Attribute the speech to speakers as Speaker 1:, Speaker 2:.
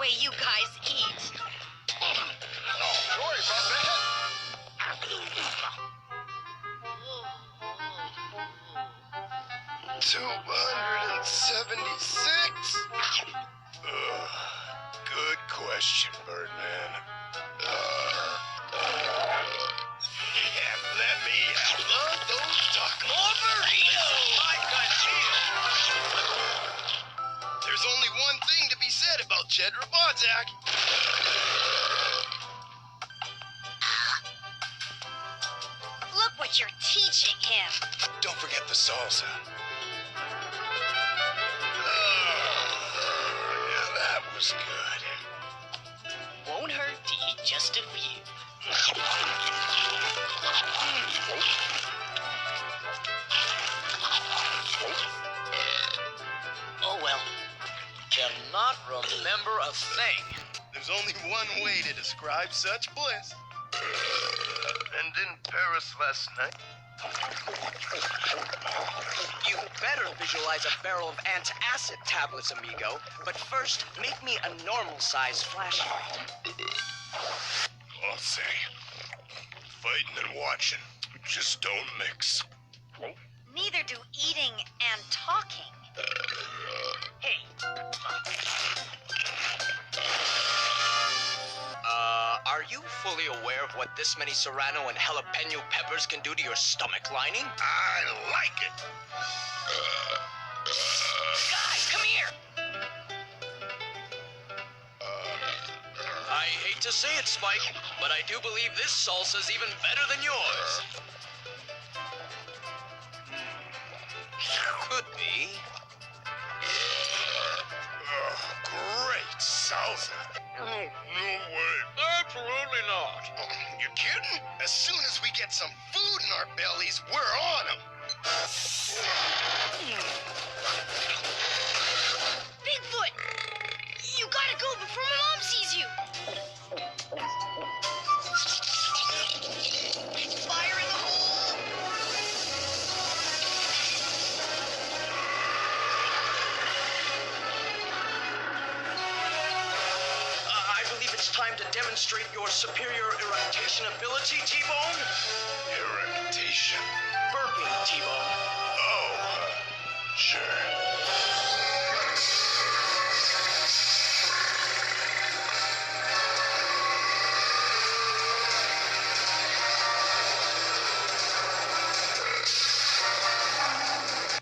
Speaker 1: way you guys eat.
Speaker 2: Oh, sorry about that. 276? Good question, Birdman. Let me love those tacos. More burritos! My kind of deal. There's only one thing to be said about Cheddar Bonzac.
Speaker 1: Look what you're teaching him.
Speaker 2: Don't forget the salsa. Yeah, that was good.
Speaker 3: Won't hurt to eat just a few. Oh well. Cannot remember a thing.
Speaker 2: There's only one way to describe such bliss. And in Paris last night.
Speaker 3: You better visualize a barrel of antacid tablets, amigo. But first, make me a normal-size flashlight.
Speaker 2: I'll say, fighting and watching just don't mix.
Speaker 1: Neither do eating and talking.
Speaker 3: Hey. Are you fully aware of what this many serrano and jalapeno peppers can do to your stomach lining?
Speaker 2: I like it.
Speaker 3: Guys, come here! I hate to say it, Spike, but I do believe this salsa's even better than yours. Could be.
Speaker 2: Great salsa. No way.
Speaker 3: Absolutely not.
Speaker 2: You kidding? As soon as we get some food in our bellies, we're on them.
Speaker 1: Bigfoot! You gotta go before my mom sees you! Fire in the hole!
Speaker 3: I believe it's time to demonstrate your superior eructation ability, T-Bone.
Speaker 2: Irritation.
Speaker 3: Burping, T-Bone.
Speaker 2: Oh, sure.